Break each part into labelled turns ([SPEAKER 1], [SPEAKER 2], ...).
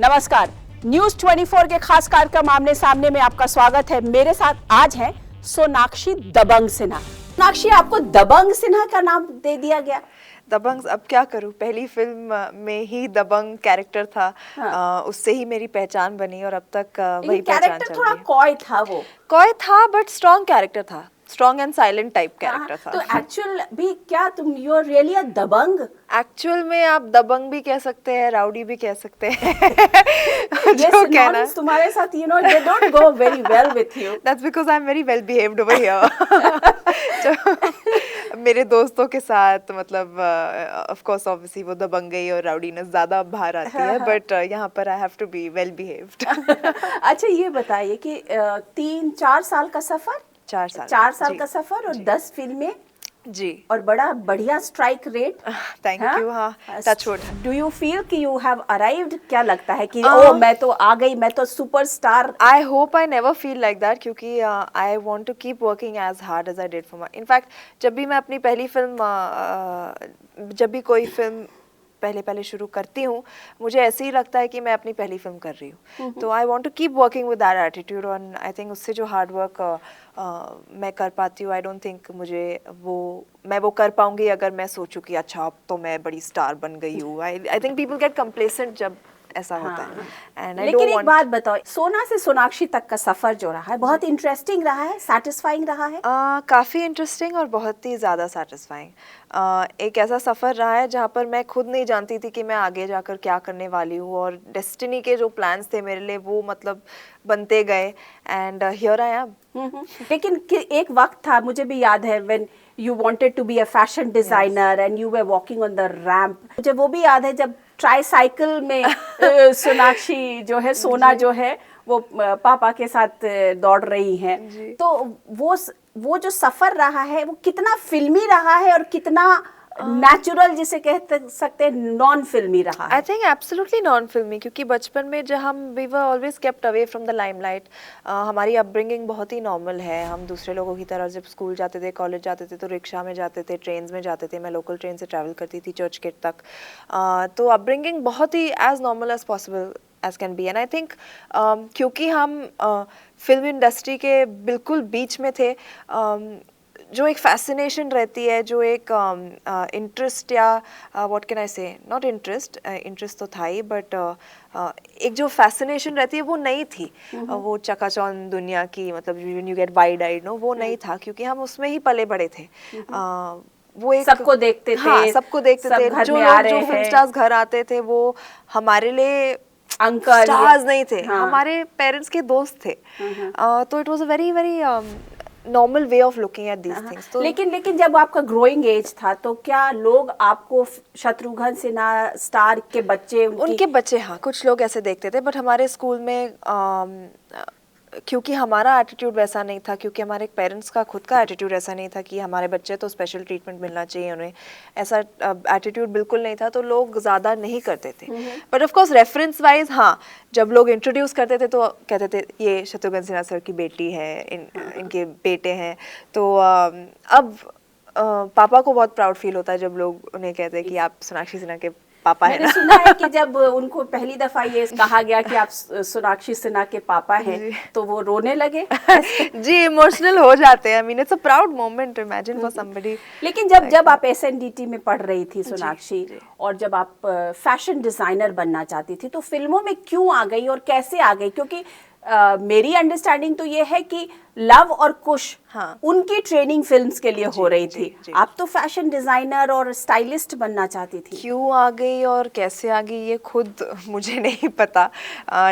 [SPEAKER 1] नमस्कार, न्यूज 24 के खास कार्यक्रम आमने सामने में आपका स्वागत है। मेरे साथ आज है सोनाक्षी दबंग सिन्हा। सोनाक्षी, आपको दबंग सिन्हा का नाम दे दिया गया।
[SPEAKER 2] दबंग, अब क्या करूं, पहली फिल्म में ही दबंग कैरेक्टर था।
[SPEAKER 1] हाँ।
[SPEAKER 2] उससे ही मेरी पहचान बनी और अब तक वही पहचान
[SPEAKER 1] कैरेक्टर
[SPEAKER 2] चल
[SPEAKER 1] थोड़ा
[SPEAKER 2] रही है।
[SPEAKER 1] कॉय था, वो
[SPEAKER 2] कॉय था बट स्ट्रॉन्ग कैरेक्टर था, strong and silent type character था।
[SPEAKER 1] तो एक्चुअल भी क्या तुम you are really a dabang?
[SPEAKER 2] Actual में आप दबंग भी कह सकते हैं, राउडी भी कह सकते हैं।
[SPEAKER 1] ये
[SPEAKER 2] जो कहना
[SPEAKER 1] तुम्हारे साथ they don't go very well with you.
[SPEAKER 2] That's because I am very well behaved over here. मेरे दोस्तों के साथ मतलब ऑफ कोर्स ऑब्वियसली वो दबंगई और राउडीनेस ज्यादा बाहर आती है, बट यहाँ पर I have to be well behaved.
[SPEAKER 1] अच्छा, ये बताइए कि 3-4 साल का सफर, 4 साल का सफर और 10 फिल्में
[SPEAKER 2] जी,
[SPEAKER 1] और बड़ा बढ़िया स्ट्राइक रेट।
[SPEAKER 2] Thank you. हाँ, touch wood.
[SPEAKER 1] Do you feel कि यू हैव अराइव्ड? क्या लगता है कि ओ मैं तो आ गई, मैं तो superstar?
[SPEAKER 2] I hope I never feel like that, क्योंकि I want to keep working as hard as I did for my. In fact जब भी मैं अपनी पहली फिल्म जब भी कोई फिल्म पहले शुरू करती हूँ, मुझे ऐसे ही लगता है कि मैं अपनी पहली फिल्म कर रही हूँ। तो I want to keep working with that attitude, और आई थिंक उससे जो हार्ड वर्क मैं कर पाती हूँ, आई डोंट थिंक मैं वो कर पाऊंगी अगर मैं सोचूं कि अच्छा अब तो मैं बड़ी स्टार बन गई हूँ। I think people get complacent जब ऐसा होता है। एंड आई
[SPEAKER 1] लेकिन एक बात बताओ, सोना से सोनाक्षी तक का सफर जो रहा है बहुत इंटरेस्टिंग रहा है, सैटिस्फाइंग रहा है?
[SPEAKER 2] काफ़ी इंटरेस्टिंग और बहुत ही ज़्यादा सैटिस्फाइंग। एक ऐसा सफ़र रहा है जहाँ पर मैं खुद नहीं जानती थी कि मैं आगे जाकर क्या करने वाली हूँ, और डेस्टिनी के जो प्लान्स थे मेरे लिए वो मतलब बनते गए, एंड हियर आई एम।
[SPEAKER 1] लेकिन एक वक्त था, मुझे भी याद है, when you wanted to be a fashion designer and you were walking on the ramp. मुझे वो भी याद है जब ट्राईसाइकिल में सोनाक्षी जो है, सोना जो है, वो पापा के साथ दौड़ रही हैं। तो वो जो सफर रहा है वो कितना फिल्मी रहा है और कितना नेचुरल, जिसे कह सकते हैं नॉन फिल्मी रहा है?
[SPEAKER 2] आई थिंक एब्सोल्युटली नॉन फिल्मी, क्योंकि बचपन में जब हम we were always kept away from the limelight. हमारी अपब्रिंगिंग बहुत ही नॉर्मल है। हम दूसरे लोगों की तरह जब स्कूल जाते थे, कॉलेज जाते थे, तो रिक्शा में जाते थे, ट्रेन में जाते थे। मैं लोकल ट्रेन से ट्रैवल करती थी चर्च गेट तक। तो अपब्रिंगिंग बहुत ही as normal as possible as can be. And I think क्योंकि हम फिल्म इंडस्ट्री के बिल्कुल बीच में थे, जो एक फैसिनेशन रहती है, जो एक इंटरेस्ट या व्हाट कैन आई से, नॉट इंटरेस्ट तो था ही, बट एक जो फैसिनेशन रहती है वो नहीं थी। वो चकाचौंध दुनिया की, मतलब when you get wide eyed, no, वो नहीं था, क्योंकि हम उसमें ही पले बड़े थे। वो एक
[SPEAKER 1] सबको देखते थे।
[SPEAKER 2] हाँ, सबको देखते थे। जो लोग जो फिल्म स्टार्स घर आते थे वो हमारे लिए
[SPEAKER 1] अंकल
[SPEAKER 2] स्टार्स नहीं थे,
[SPEAKER 1] हाँ।
[SPEAKER 2] हमारे पेरेंट्स के दोस्त थे। तो it was a very very normal way of looking at these things. तो
[SPEAKER 1] लेकिन जब आपका ग्रोइंग एज था तो क्या लोग आपको शत्रुघ्न सिन्हा स्टार के बच्चे,
[SPEAKER 2] उनके बच्चे, हाँ, कुछ लोग ऐसे देखते थे, बट हमारे स्कूल में क्योंकि हमारा एटीट्यूड वैसा नहीं था, क्योंकि हमारे पेरेंट्स का खुद का एटीट्यूड ऐसा नहीं था कि हमारे बच्चे तो स्पेशल ट्रीटमेंट मिलना चाहिए उन्हें, ऐसा एटीट्यूड बिल्कुल नहीं था, तो लोग ज़्यादा नहीं करते थे। But of course reference wise हाँ, जब लोग इंट्रोड्यूस करते थे तो कहते थे ये शत्रुघ्न सिन्हा सर की बेटी है, इनके बेटे हैं। तो अब पापा को बहुत प्राउड फील होता है जब लोग उन्हें कहते हैं कि आप सोनाक्षी सिन्हा के पापा है।
[SPEAKER 1] मैंने सुना है कि जब उनको पहली दफा ये कहा गया कि आप सोनाक्षी सिन्हा के पापा हैं, तो वो रोने लगे।
[SPEAKER 2] जी, इमोशनल हो जाते हैं। I mean it's a proud moment, imagine for somebody.
[SPEAKER 1] लेकिन जब आप एसएनडीटी में पढ़ रही थी सोनाक्षी, और जब आप फैशन डिजाइनर बनना चाहती थी, तो फिल्मों में क्यों आ गई और कैसे आ गई? क्योंकि मेरी अंडरस्टैंडिंग तो ये है कि लव और कुश, हाँ, उनकी ट्रेनिंग फिल्म्स के लिए हो रही थी। आप तो फैशन डिजाइनर और स्टाइलिस्ट बनना चाहती थी।
[SPEAKER 2] क्यों आ गई और कैसे आ गई ये खुद मुझे नहीं पता।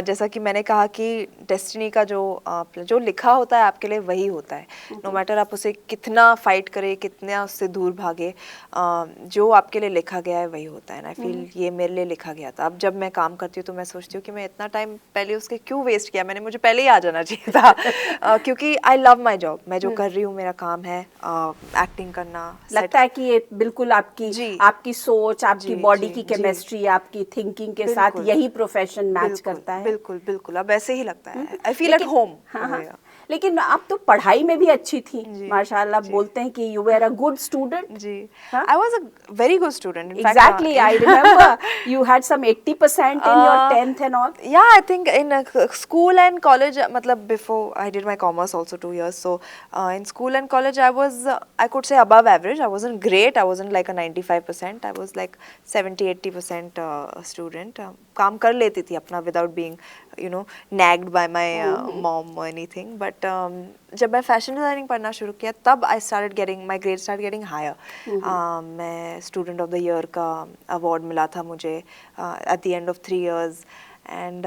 [SPEAKER 2] जैसा कि मैंने कहा कि डेस्टिनी का जो लिखा होता है आपके लिए वही होता है, नो मैटर आप उसे कितना फाइट करे, कितना उससे दूर भागे, जो आपके लिए लिखा गया है वही होता है। आई फील ये मेरे लिए लिखा गया था। अब जब मैं काम करती हूँ तो मैं सोचती हूँ कि मैं इतना टाइम पहले उसके क्यों वेस्ट किया, मुझे पहले ही आ जाना चाहिए था। क्योंकि आई लव माई जॉब, मैं जो कर रही हूँ मेरा काम है एक्टिंग करना।
[SPEAKER 1] लगता है कि ये बिल्कुल आपकी सोच, आपकी बॉडी की केमिस्ट्री, आपकी थिंकिंग के साथ यही प्रोफेशन मैच करता है।
[SPEAKER 2] बिल्कुल बिल्कुल, अब ऐसे ही लगता है। I feel at home.
[SPEAKER 1] लेकिन आप तो पढ़ाई में भी अच्छी थी
[SPEAKER 2] जी,
[SPEAKER 1] माशाल्लाह,
[SPEAKER 2] जी।
[SPEAKER 1] बोलते हैं कि you were a good student.
[SPEAKER 2] जी,
[SPEAKER 1] हाँ?
[SPEAKER 2] I was a very good student in
[SPEAKER 1] Exactly, I remember you had some 80% in your 10th and all.
[SPEAKER 2] Yeah, I think in school and college, matlab before I did my commerce also 2 years. So in school and college, I was I could say above average. I wasn't great. I wasn't like a 95%. I was like 70-80% student. काम कर लेती थी अपना without being nagged by my mom or anything. But जब मैं fashion designing पढ़ना शुरू किया तब I started getting my grade start getting higher. मैं स्टूडेंट ऑफ द ईयर का अवार्ड मिला था मुझे at the end of 3 years. And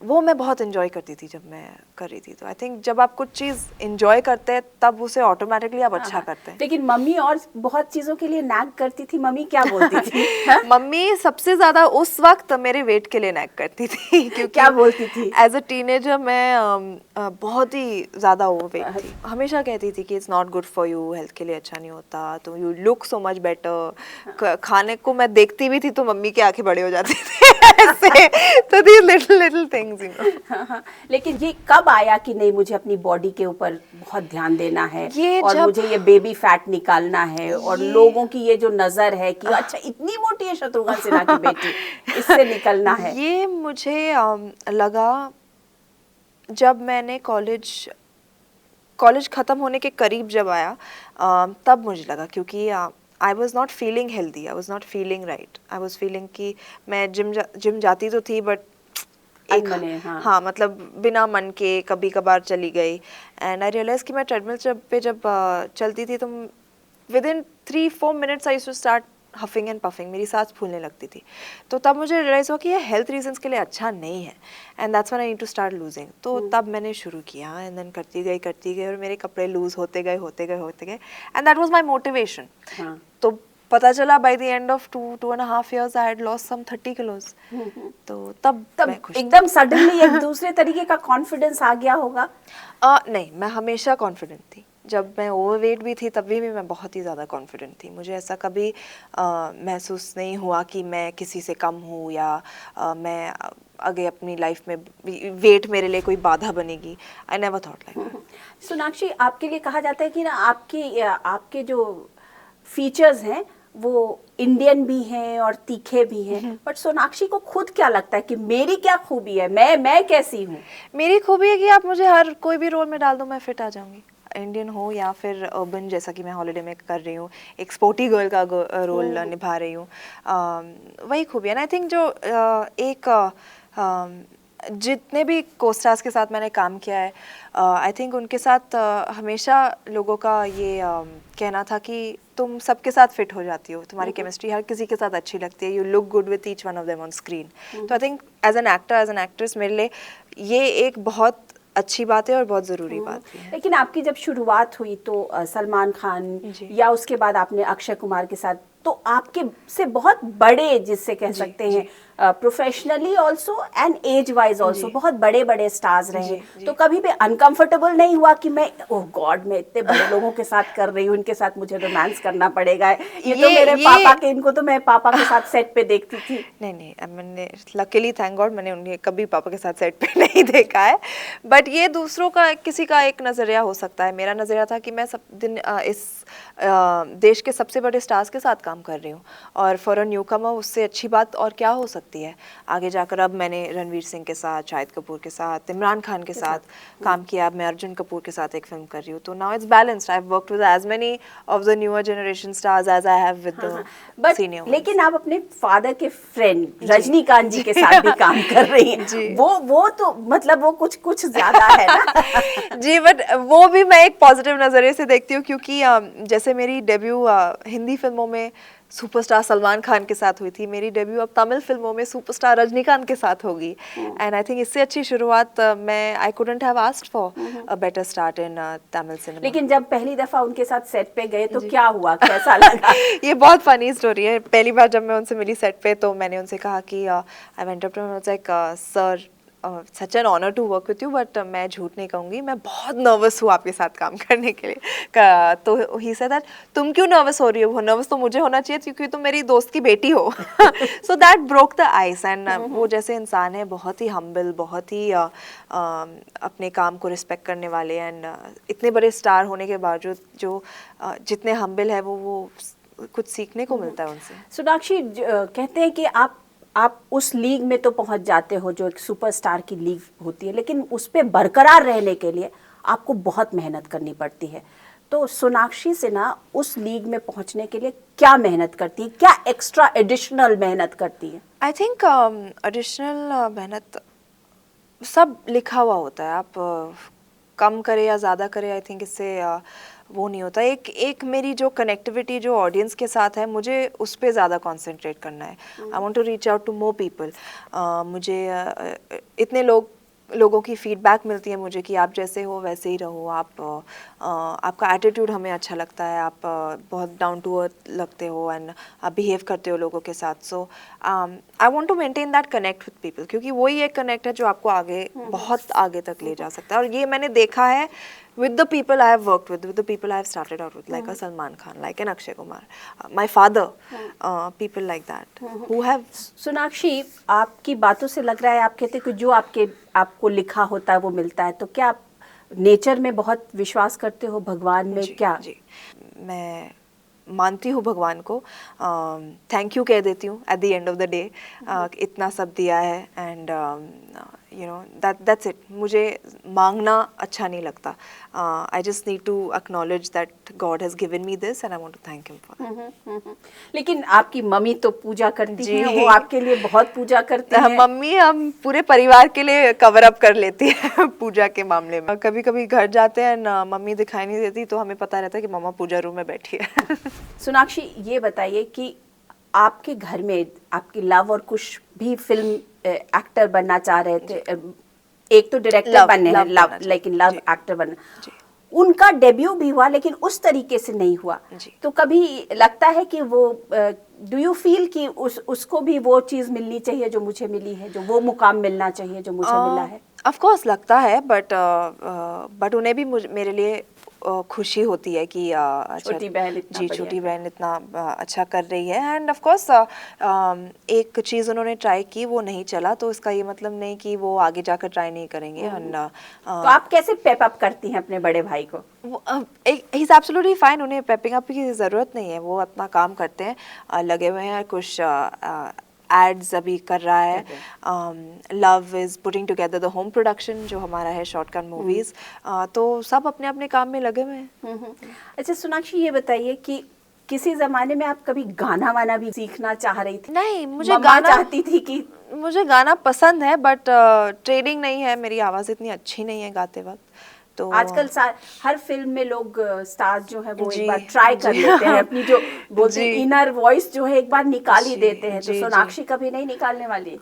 [SPEAKER 2] वो मैं बहुत इन्जॉय करती थी जब मैं कर रही थी. तो आई थिंक जब आप कुछ चीज़ इन्जॉय करते हैं तब उसे ऑटोमेटिकली आप अच्छा करते हैं.
[SPEAKER 1] लेकिन मम्मी और बहुत चीजों के लिए नैग करती थी. मम्मी क्या बोलती थी? हाँ?
[SPEAKER 2] मम्मी सबसे ज्यादा उस वक्त मेरे वेट के लिए नैग करती थी क्योंकि
[SPEAKER 1] क्या बोलती थी?
[SPEAKER 2] एज अ टीनेजर मैं बहुत ही ज्यादा ओवरवेट थी. हमेशा कहती थी कि it's not good for you, health के लिए अच्छा नहीं होता, तो you look so much better. खाने को मैं देखती भी थी तो मम्मी की आंखें बड़े हो जाती थी ऐसे. तो these little things,
[SPEAKER 1] हाँ. लेकिन ये कब आया कि नहीं मुझे अपनी बॉडी के ऊपर बहुत ध्यान देना है और मुझे ये बेबी फैट निकालना है और लोगों की ये जो नजर है कि अच्छा इतनी मोटी है शत्रुघ्न सिन्हा की बेटी, इससे निकलना है.
[SPEAKER 2] ये मुझे लगा जब मैंने कॉलेज ख़त्म होने के करीब जब आया तब मुझे लगा, क्योंकि I was not feeling healthy, I was not feeling right. I was feeling कि मैं जिम जाती तो थी बट एक हाँ मतलब बिना मन के कभी कभार चली गई. एंड आई रियलाइज कि मैं ट्रेडमिल पे जब चलती थी तो within 3-4 minutes I used to start huffing and puffing. मेरी सांस फूलने लगती थी. तो तब मुझे रियलाइज हुआ कि ये हेल्थ रीजंस के लिए अच्छा नहीं है and that's when I need to start losing. तो तब मैंने शुरू किया एंड देन करती गई और मेरे कपड़े लूज होते गए and that was my motivation. तो पता चला by the end of 2.5 years I had lost some 30 kilos. तो तब मैं खुश
[SPEAKER 1] एकदम सडनली एक दूसरे तरीके का कॉन्फिडेंस आ गया होगा.
[SPEAKER 2] नहीं, मैं हमेशा कॉन्फिडेंट थी. जब मैं ओवरवेट भी थी तभी भी मैं बहुत ही ज़्यादा कॉन्फिडेंट थी. मुझे ऐसा कभी महसूस नहीं हुआ कि मैं किसी से कम हूँ या मैं आगे अपनी लाइफ में वेट मेरे लिए कोई बाधा बनेगी. I never thought like.
[SPEAKER 1] Sonakshi, आपके लिए कहा जाता है कि ना आपके जो फीचर्स हैं वो इंडियन भी हैं और तीखे भी हैं, बट सोनाक्षी को खुद क्या लगता है कि मेरी क्या खूबी है, मैं कैसी हूँ?
[SPEAKER 2] मेरी खूबी है कि आप मुझे हर कोई भी रोल में डाल दो, मैं फिट आ जाऊंगी. इंडियन हो या फिर अर्बन, जैसा कि मैं हॉलिडे में कर रही हूँ, एक स्पोर्टी गर्ल का रोल निभा रही हूँ. वही खूबी है. आई थिंक जो जितने भी कोस्टार्स के साथ मैंने काम किया है, आई थिंक उनके साथ हमेशा लोगों का ये कहना था कि तुम सबके साथ फिट हो जाती हो, तुम्हारी केमिस्ट्री हर किसी के साथ अच्छी लगती है, you look good with each one of them on screen. तो I think as an actor, as an actress, मेरे लिए ये एक बहुत अच्छी बात है और बहुत ज़रूरी बात है.
[SPEAKER 1] लेकिन आपकी जब शुरुआत हुई तो सलमान खान या उसके बाद आपने अक्षय कुमार के साथ, तो आपके से बहुत बड़े, जिससे कह सकते हैं professionally also and age wise also बहुत बड़े बड़े स्टार्स रहे. तो कभी भी अनकंफर्टेबल नहीं हुआ कि मैं ओह गॉड मैं इतने बड़े लोगों के साथ कर रही हूँ, इनके साथ मुझे रोमांस करना पड़ेगा, ये तो मेरे पापा के, इनको तो मैं पापा के साथ सेट पे देखती थी.
[SPEAKER 2] नहीं, मैंने लकीली थैंक गॉड मैंने उन्हें कभी पापा के साथ सेट पे नहीं देखा है. बट ये दूसरों का, किसी का एक नज़रिया हो सकता है. मेरा नज़रिया था कि मैं सब दिन इस देश के सबसे बड़े स्टार्स के साथ काम कर रही हूँ और फॉर अ न्यू कमर उससे अच्छी बात और क्या हो सकती है. आगे जाकर अब मैंने रणवीर सिंह के साथ, शाहिद कपूर के साथ, इमरान खान के साथ काम किया. अब मैं अर्जुन कपूर के साथ एक फिल्म कर रही हूँ. तो now it's balanced. I have worked with as many of the newer generation stars as I have with the senior.
[SPEAKER 1] लेकिन आप अपने फादर के फ्रेंड रजनीकांत जी के साथ भी काम कर रही हैं. वो तो मतलब वो कुछ ज्यादा है ना.
[SPEAKER 2] जी, बट वो भी मैं एक पॉजिटिव नज़रिए से देखती हूँ, क्योंकि जैसे मेरी डेब्यू हिंदी फिल्मों में सुपरस्टार सलमान खान के साथ हुई थी, मेरी डेब्यू अब तमिल फिल्मों में सुपरस्टार रजनीकांत के साथ होगी. एंड आई थिंक इससे अच्छी शुरुआत I couldn't have asked for a better start in Tamil cinema.
[SPEAKER 1] लेकिन जब पहली दफा उनके साथ सेट पे गए तो क्या हुआ, कैसा लगा?
[SPEAKER 2] ये बहुत फनी स्टोरी है. पहली बार जब मैं उनसे मिली सेट पे तो मैंने उनसे कहा कि I went up to him, like sir such an honour to work with you, but मैं झूठ नहीं कहूँगी, मैं बहुत नर्वस हूँ आपके साथ काम करने के लिए। तो ही सेड दैट तुम क्यों नर्वस हो रही हो, नर्वस तो मुझे होना चाहिए क्योंकि तुम मेरी दोस्त की बेटी हो। So that broke the ice. And वो जैसे इंसान है, बहुत ही हम्बल, बहुत ही अपने काम को रिस्पेक्ट करने वाले, एंड इतने बड़े स्टार होने के बावजूद जो जितने हम्बल है वो कुछ सीखने को मिलता है उनसे।
[SPEAKER 1] सोनाक्षी कहते हैं कि आप उस लीग में तो पहुंच जाते हो जो एक सुपरस्टार की लीग होती है, लेकिन उस पे बरकरार रहने के लिए आपको बहुत मेहनत करनी पड़ती है। तो सोनाक्षी सिन्हा उस लीग में पहुंचने के लिए क्या मेहनत करती है, क्या एक्स्ट्रा एडिशनल मेहनत करती है?
[SPEAKER 2] आई थिंक एडिशनल मेहनत सब लिखा हुआ होता है, आप कम करे या ज़्यादा करे, आई थिंक इससे वो नहीं होता। एक मेरी जो कनेक्टिविटी जो ऑडियंस के साथ है, मुझे उस पर ज़्यादा कॉन्सेंट्रेट करना है। I want to reach out to more people. मुझे इतने लोगों की फीडबैक मिलती है मुझे कि आप जैसे हो वैसे ही रहो, आपका एटीट्यूड हमें अच्छा लगता है, आप बहुत डाउन टू अर्थ लगते हो, एंड आप बिहेव करते हो लोगों के साथ। So I want to maintain that connect with people, क्योंकि वही एक कनेक्ट है जो आपको आगे बहुत आगे तक ले जा सकता है। और ये मैंने देखा है with the people I have worked with the people I have started out with, like a Salman Khan, like an Akshay Kumar, my father, people like that who have.
[SPEAKER 1] Sonakshi, आपकी बातों से लग रहा है आप कहते हैं कि जो आपको लिखा होता है वो मिलता है, तो क्या आप नेचर में बहुत विश्वास करते हो, भगवान में? क्या
[SPEAKER 2] जी, मैं मानती हूँ भगवान को, थैंक यू कह देती हूँ at the end of the day, इतना सब दिया है, and you know that's it. मुझे मांगना अच्छा नहीं लगता, I just need to acknowledge that God has given me this and I want to thank him for.
[SPEAKER 1] लेकिन आपकी मम्मी तो पूजा करती हैं, वो आपके लिए बहुत पूजा करती हैं।
[SPEAKER 2] मम्मी हम पूरे परिवार के लिए कवर अप कर लेती है पूजा के मामले में। कभी कभी घर जाते हैं ना, मम्मी दिखाई नहीं देती, तो हमें पता रहता है कि मम्मा पूजा रूम में बैठी है।
[SPEAKER 1] सोनाक्षी, ये बताइए कि आपके घर में आपकी लव और कुश भी फिल्म एक्टर बनना चाह रहे थे, एक तो डायरेक्टर बनने हैं, लव, लेकिन लव एक्टर बनना, उनका डेब्यू भी हुआ लेकिन उस तरीके से नहीं हुआ। तो कभी लगता है कि वो डू यू फील कि उसको भी वो चीज़ मिलनी चाहिए जो मुझे मिली है, जो वो मुकाम मिलना चाहिए जो मुझे मिला है?
[SPEAKER 2] ऑफ कोर्स लगता है, बट उन्हें भी मेरे लिए खुशी होती है कि
[SPEAKER 1] छोटी बहन
[SPEAKER 2] इतना अच्छा कर रही है। एंड ऑफ कोर्स एक चीज़ उन्होंने ट्राई की, वो नहीं चला, तो इसका ये मतलब नहीं कि वो आगे जाकर ट्राई नहीं करेंगे।
[SPEAKER 1] तो आप कैसे पेप अप करती हैं अपने बड़े भाई को?
[SPEAKER 2] ही इज एब्सोल्युटली फाइन, उन्हें पेपिंग अप की ज़रूरत नहीं है, वो अपना काम करते हैं, लगे हुए हैं। कुछ एड्स अभी कर रहा है, love is putting together the home production जो हमारा है, शॉर्टकट मूवीज़, तो सब अपने अपने काम में लगे हुए हैं।
[SPEAKER 1] अच्छा सोनाक्षी, ये बताइए कि किसी ज़माने में आप कभी गाना वाना भी सीखना चाह रही थी?
[SPEAKER 2] नहीं, मुझे गाना
[SPEAKER 1] चाहती थी कि
[SPEAKER 2] मुझे गाना पसंद है, बट ट्रेनिंग नहीं है, मेरी आवाज़ इतनी अच्छी नहीं है गाते वक्त। तो
[SPEAKER 1] आजकल हर फिल्म में लोग स्टार्स जो है वो एक बार ट्राई कर लेते हैं, अपनी जो बोलते हैं इनर वॉइस जो है एक बार निकाल ही देते हैं। तो सोनाक्षी कभी नहीं निकालने वाली?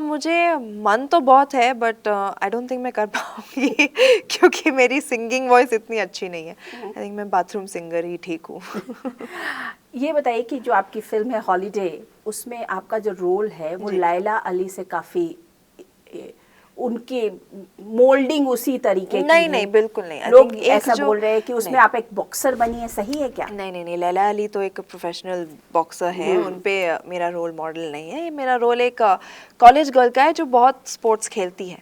[SPEAKER 2] मुझे मन तो बहुत है, बट आई डोंट थिंक मैं कर पाऊंगी क्योंकि मेरी सिंगिंग वॉइस इतनी अच्छी नहीं है। आई थिंक मैं बाथरूम सिंगर ही ठीक हूँ।
[SPEAKER 1] ये बताइए कि जो आपकी फिल्म है हॉलीडे, उसमें आपका जो रोल है वो लैला अली से काफी उनके मोल्डिंग उसी तरीके की है।
[SPEAKER 2] नहीं, बिल्कुल नहीं।
[SPEAKER 1] लोग ऐसा बोल रहे हैं कि उसमें आप एक बॉक्सर बनी है, सही है क्या?
[SPEAKER 2] नहीं, लैला अली तो एक प्रोफेशनल बॉक्सर है, उन पे मेरा रोल मॉडल नहीं है। मेरा रोल एक कॉलेज गर्ल का है जो बहुत स्पोर्ट्स खेलती है,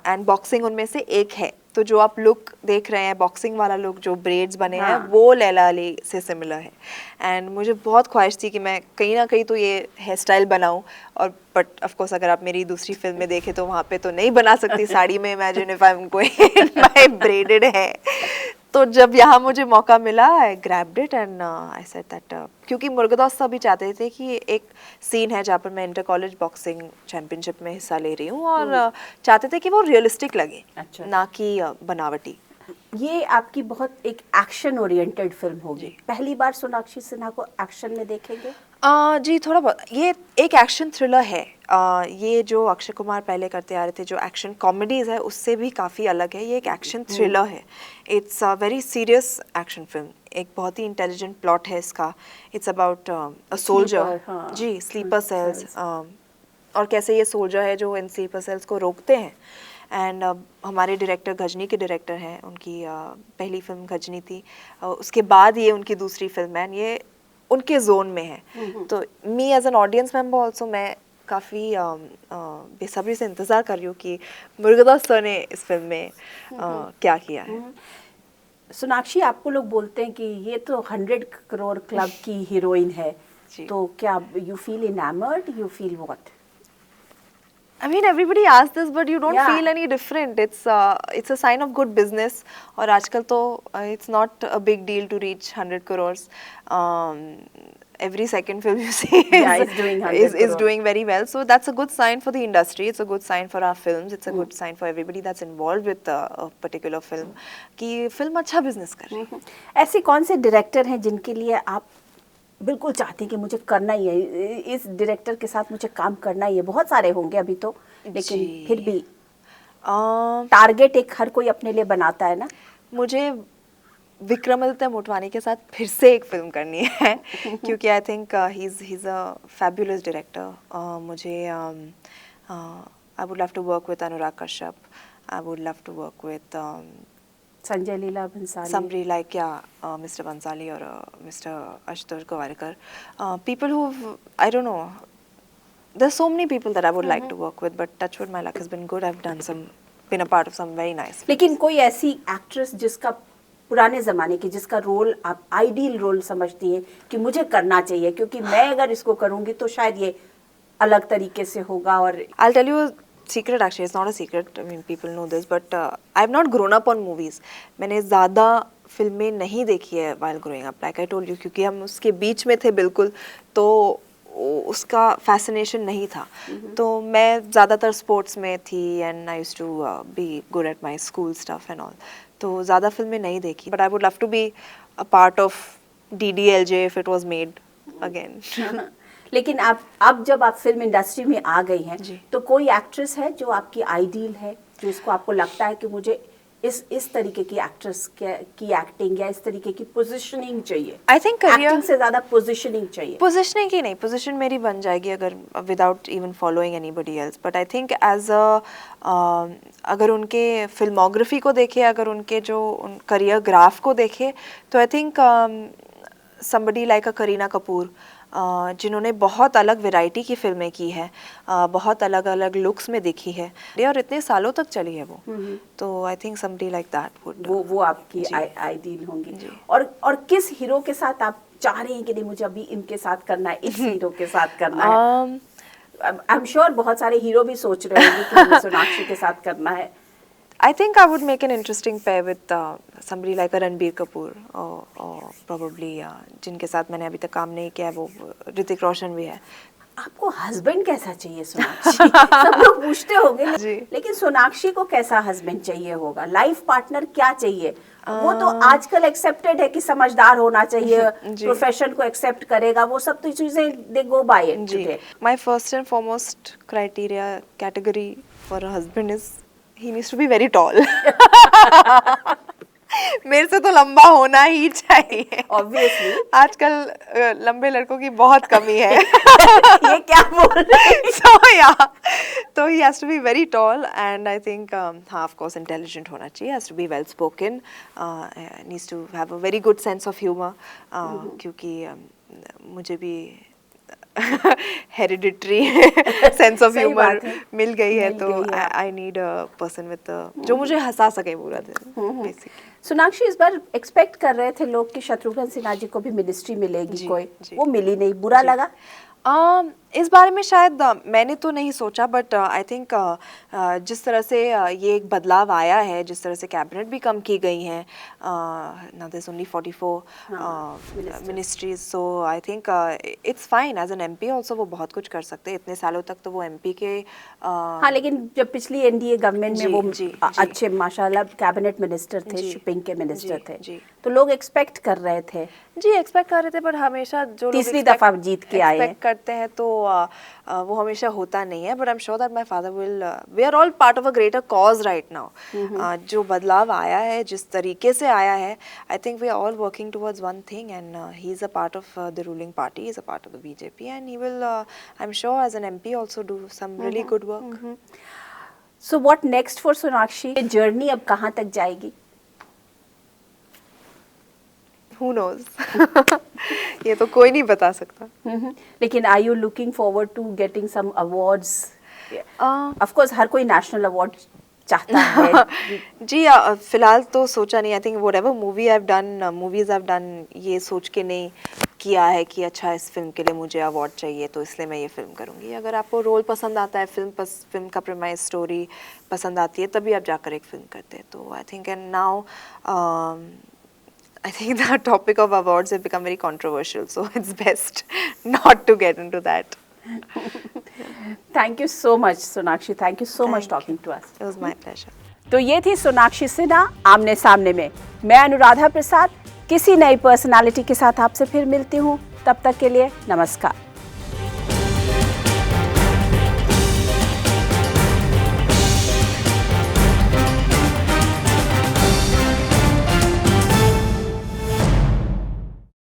[SPEAKER 2] एंड बॉक्सिंग उनमें से एक है। तो जो आप लुक देख रहे हैं, बॉक्सिंग वाला लुक जो ब्रेड्स बने हैं, वो लैला अली से सिमिलर है। एंड मुझे बहुत ख्वाहिश थी कि मैं कहीं ना कहीं तो ये हेयर स्टाइल बनाऊं, और बट ऑफ कोर्स अगर आप मेरी दूसरी फिल्म में देखें तो वहाँ पे तो नहीं बना सकती साड़ी में, imagine if I am going my braided है। तो जब यहाँ मुझे मौका मिला, I grabbed it and I said that, क्योंकि मुर्गदास भी चाहते थे कि एक सीन है जहाँ पर मैं इंटर कॉलेज बॉक्सिंग चैंपियनशिप में हिस्सा ले रही हूँ, और चाहते थे कि वो रियलिस्टिक लगे, ना कि बनावटी।
[SPEAKER 1] ये आपकी बहुत एक एक्शन ओरिएंटेड फिल्म होगी। पहली बार सोनाक्षी सिन्हा को एक्शन में देखेंगे?
[SPEAKER 2] जी, थोड़ा बहुत। ये एक एक्शन थ्रिलर है। ये जो अक्षय कुमार पहले करते आ रहे थे, जो एक्शन कॉमेडीज़ है, उससे भी काफ़ी अलग है। ये एक एक्शन थ्रिलर है। It's a very serious action film, एक बहुत ही इंटेलिजेंट प्लॉट है इसका। इट्स अबाउट अ सोल्जर, जी, स्लीपर सेल्स, और कैसे ये सोल्जर है जो इन स्लीपर सेल्स को रोकते हैं। एंड हमारे डायरेक्टर गजनी के डायरेक्टर हैं, उनकी पहली फिल्म गजनी थी, उसके बाद ये उनकी दूसरी फिल्म है, ये उनके जोन में है। तो me as an audience member also मैं काफ़ी बेसब्री से इंतज़ार कर रही हूँ कि मुरुगदास सर ने इस फिल्म में क्या किया है।
[SPEAKER 1] सोनाक्षी, आपको लोग बोलते हैं कि ये तो 100 करोड़ क्लब की हीरोइन है, तो क्या you feel enamoured, you feel what?
[SPEAKER 2] I mean, everybody asks this, but you don't
[SPEAKER 1] Yeah.
[SPEAKER 2] feel any different. It's a sign of good business. और आजकल तो it's not a big deal to reach 100 crores. Every second film you see
[SPEAKER 1] is doing 100
[SPEAKER 2] is doing very well. So that's a good sign for the industry. It's a good sign for our films. It's a good sign for everybody that's involved with a particular film. कि film अच्छा business कर रही है।
[SPEAKER 1] ऐसे कौन से director हैं जिनके लिए आप बिल्कुल चाहते हैं कि मुझे करना ही है, इस डायरेक्टर के साथ मुझे काम करना ही है? बहुत सारे होंगे अभी तो, लेकिन फिर भी टारगेट एक हर कोई अपने लिए बनाता है ना।
[SPEAKER 2] मुझे विक्रमादित्य मोटवानी के साथ फिर से एक फिल्म करनी है क्योंकि I think he is a fabulous director. मुझे I would love to work with Anurag Kashyap, I would love to work with
[SPEAKER 1] Sanjay Leela Bhansali,
[SPEAKER 2] somebody like Mr. Bhansali or Mr. Ashutosh Gowarkar, people who I don't know, there's so many people that I would like to work with, but touch wood, my luck has been good. I've been a part of some very nice films.
[SPEAKER 1] लेकिन कोई ऐसी actress जिसका पुराने ज़माने की, जिसका role आप ideal role समझती हैं कि मुझे करना चाहिए, क्योंकि मैं अगर इसको करूँगी तो शायद ये अलग तरीके से होगा? और
[SPEAKER 2] I'll tell you a secret, actually it's not a secret, I mean people know this, but I've not grown up on movies. मैंने ज़्यादा फिल्में नहीं देखी है while growing up, like I told you, क्योंकि हम उसके बीच में थे बिल्कुल, तो उसका fascination नहीं था। तो मैं ज़्यादातर स्पोर्ट्स में थी and I used to be good at my school stuff and all, तो ज़्यादा फिल्में नहीं देखी, but I would love to be a part of DDLJ if it was made again.
[SPEAKER 1] लेकिन अब जब आप फिल्म इंडस्ट्री में आ गई हैं, तो कोई एक्ट्रेस है जो आपकी आइडियल है, जो इसको आपको लगता है कि मुझे इस तरीके की एक्ट्रेस की एक्टिंग या इस तरीके की पोजीशनिंग चाहिए?
[SPEAKER 2] आई थिंक
[SPEAKER 1] एक्टिंग से ज्यादा पोजीशनिंग चाहिए।
[SPEAKER 2] पोजीशनिंग की नहीं, पोजीशन मेरी बन जाएगी अगर without even following anybody else, but I think as अगर उनके फिल्मोग्राफी को देखे, अगर उनके जो करियर ग्राफ को देखे, तो I think somebody like a Kareena Kapoor, जिन्होंने बहुत अलग वैरायटी की फिल्में की है, बहुत अलग अलग लुक्स में दिखी है और इतने सालों तक चली है वो, तो I think somebody like that would,
[SPEAKER 1] वो आपकी आइडियल होंगी। और किस हीरो के साथ आप चाह रहे हैं कि नहीं मुझे अभी इनके साथ करना है, इस हीरो के साथ करना है? आई एम श्योर बहुत सारे हीरो भी सोच रहे होंगे कि मुझे सोनाक्षी के साथ करना है।
[SPEAKER 2] I think I would make an interesting pair with somebody like a Ranbir Kapoor or probably जिनके साथ मैंने अभी तक काम नहीं किया है, वो ऋतिक रोशन भी है।
[SPEAKER 1] आपको हस्बैंड कैसा चाहिए सोनाक्षी? सब लोग पूछते होंगे, लेकिन सोनाक्षी को कैसा हस्बैंड चाहिए होगा? लाइफ पार्टनर क्या चाहिए? वो तो आजकल एक्सेप्टेड है कि समझदार होना चाहिए, प्रोफेशन को एक्सेप्ट करेगा, वो सब तो चीजें they go by it today.
[SPEAKER 2] My first and foremost criteria category for a husband is he needs to be very tall. मेरे से तो लंबा होना ही चाहिए
[SPEAKER 1] ऑब्वियसली।
[SPEAKER 2] आजकल लंबे लड़कों की बहुत कमी है।
[SPEAKER 1] ये क्या बोल रहे हैं?
[SPEAKER 2] So yeah, so he has to be very tall and I think हाँ of course intelligent होना चाहिए, has to be well spoken, needs to have a very good sense of humor, क्योंकि मुझे भी हेरिडिटरी सेंस ऑफ ह्यूमर मिल गई है, तो I need a person with जो मुझे हंसा सके पूरा दिन बेसिकली।
[SPEAKER 1] सोनाक्षी, इस बार एक्सपेक्ट कर रहे थे लोग कि शत्रुघ्न सिन्हा जी को भी मिनिस्ट्री मिलेगी, कोई वो मिली नहीं, बुरा लगा?
[SPEAKER 2] इस बारे में शायद मैंने तो नहीं सोचा, बट आई थिंक जिस तरह से ये एक बदलाव आया है, जिस तरह से कैबिनेट भी कम की गई हैं, now there is only 44 ministries, so I think it's fine as an MP also, वो बहुत कुछ कर सकते हैं। इतने सालों तक तो वो एमपी के
[SPEAKER 1] हाँ, लेकिन जब पिछली एनडीए गवर्नमेंट में वो अच्छे माशाल्लाह कैबिनेट मिनिस्टर थे, शिपिंग के मिनिस्टर थे, तो लोग एक्सपेक्ट कर रहे थे।
[SPEAKER 2] जी एक्सपेक्ट कर रहे थे, पर हमेशा जो
[SPEAKER 1] तीसरी दफा जीत के आए
[SPEAKER 2] एक्सपेक्ट करते हैं तो वो हमेशा होता नहीं है, but I am sure that my father will, we are all part of a greater cause right now. जो बदलाव आया है, जिस तरीके से आया है, I think we are all working towards one thing, and he is a part of the ruling party, he is a part of the BJP, and he will, I am sure as an MP also do some really good work.
[SPEAKER 1] So what next for Sonakshi? Journey अब कहाँ तक जाएगी?
[SPEAKER 2] Who knows? ये तो कोई नहीं बता सकता।
[SPEAKER 1] लेकिन are you looking forward to getting some awards? Of course हर कोई नेशनल अवार्ड चाहता है।
[SPEAKER 2] जी फिलहाल तो सोचा नहीं। I think whatever movies I have done, ये सोच के नहीं किया है कि अच्छा इस फिल्म के लिए मुझे अवार्ड चाहिए तो इसलिए मैं ये फिल्म करूँगी। अगर आपको रोल पसंद आता है, फिल्म का प्रीमाइस स्टोरी पसंद आती है, तभी आप जाकर एक फिल्म करते हैं। तो I think and now I think the topic of awards have become very controversial, so it's best not to get into that.
[SPEAKER 1] Thank you so much, Sonakshi. Thank you so much talking to us.
[SPEAKER 2] It was my pleasure.
[SPEAKER 1] तो ये थी सोनाक्षी सिन्हा आमने सामने में। मैं अनुराधा प्रसाद किसी नई personality के साथ आपसे फिर मिलती हूँ। तब तक के लिए नमस्कार।